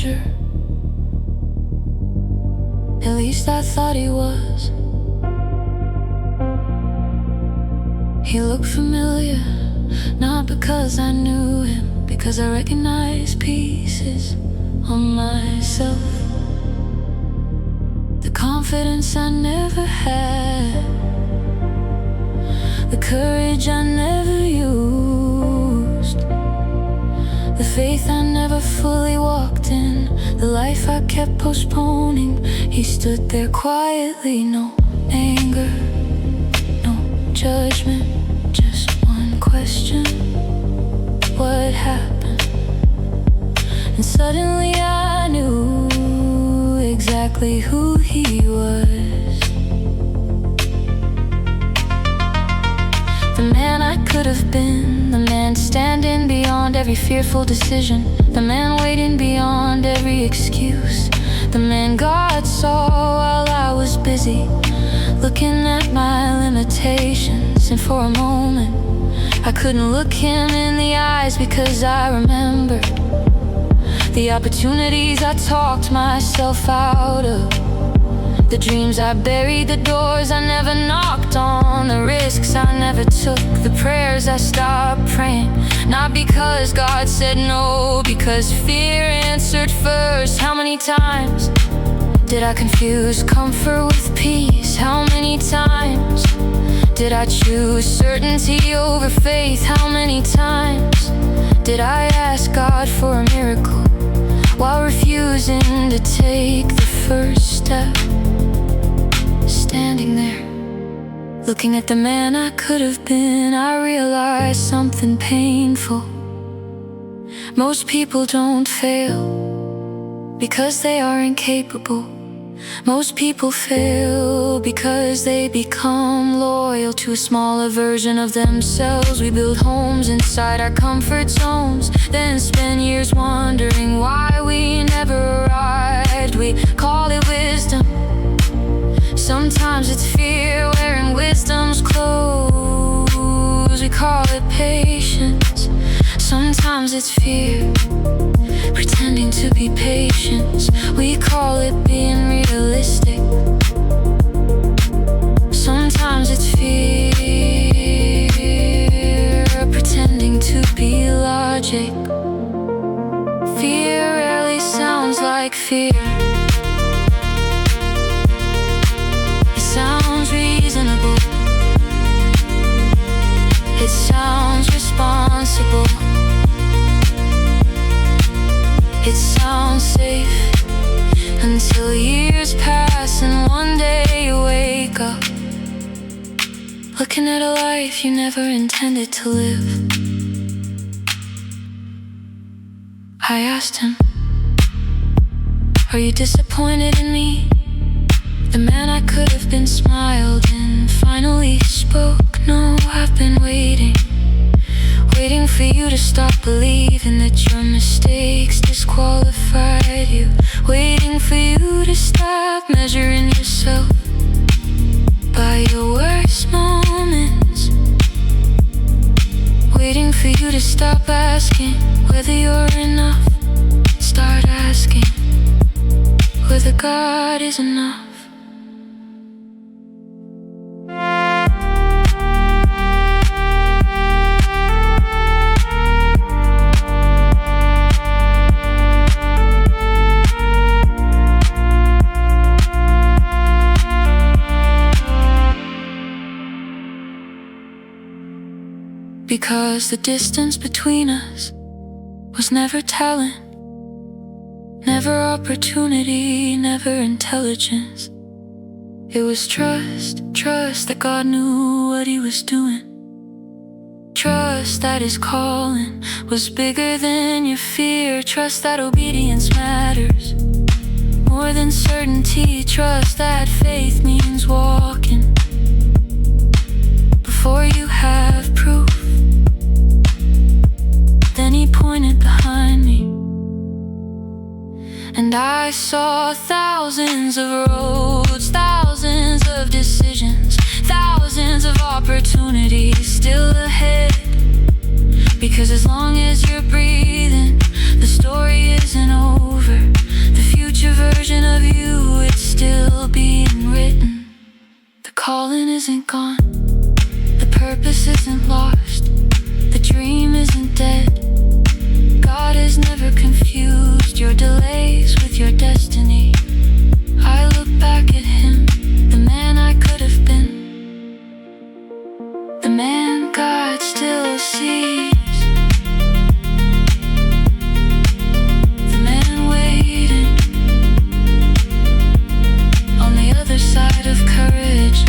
stranger. At least I thought he was. He looked familiar, not because I knew him, because I recognized pieces of myself. The confidence I never had, the courage I never used, the faith I never fully walked in, the life I kept postponing. He stood there quietly, no anger, no judgment, just one question: what happened? And suddenly I knew exactly who he was. The man I could have been, the man standing beyond every fearful decision, the man waiting beyond every excuse, the man God saw while I was busy looking at my limitations. And for a moment I couldn't look him in the eyes, because I remembered the opportunities I talked myself out of, the dreams I buried, the doors I never knocked on, the risks I never took, the prayers I stopped praying. Not because God said no, because fear answered first. How many times did I confuse comfort with peace? How many times did I choose certainty over faith? How many times did I ask God for a miracle while refusing to take the first step? Standing there, looking at the man I could have been, I realized something painful. Most people don't fail because they are incapable. Most people fail because they become loyal to a smaller version of themselves. We build homes inside our comfort zones, then spend years wondering why we never arrived. We call it wisdom, sometimes it's fear wearing wisdom's clothes. We call it patience, sometimes it's fear pretending to be patient. We call it being realistic, sometimes it's fear pretending to be logic. Fear rarely sounds like fear. It sounds reasonable, it sounds responsible, it sounds safe, until years pass and one day you wake up looking at a life you never intended to live. I asked him, are you disappointed in me? The man I could have been smiled and finally spoke. No, I've been waiting for you to stop believing that your mistakes disqualified you, waiting for you to stop measuring yourself by your worst moments, waiting for you to stop asking whether you're enough, start asking whether God is enough. Because the distance between us was never talent, never opportunity, never intelligence. It was trust, trust that God knew what he was doing, trust that his calling was bigger than your fear, trust that obedience matters more than certainty, trust that faith means walking before you have proof. Then he pointed behind me, and I saw thousands of roads, thousands of decisions, thousands of opportunities still ahead. Because as long as you're breathing, the story isn't over. sees the man waiting on the other side of courage.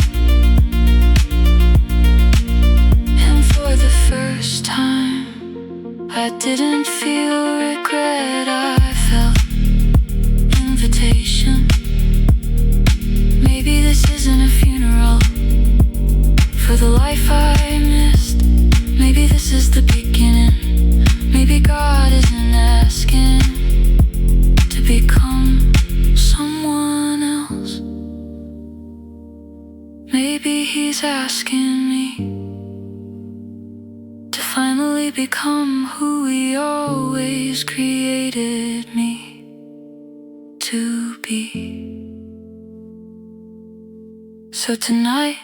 And for the first time, I didn't feel regret, I felt invitation. Maybe this isn't a funeral for the life I missed. Maybe this is the beginning. Maybe God isn't asking to become someone else. Maybe He's asking me to finally become who He always created me to be. So tonight,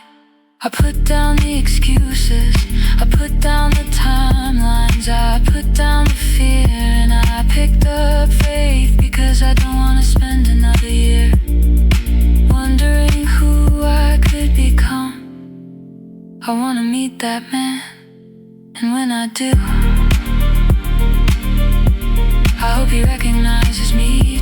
I put down the excuses, I put down the timelines, I put down the fear, and I picked up faith, because I don't want to spend another year wondering who I could become. I want to meet that man, and when I do, I hope he recognizes me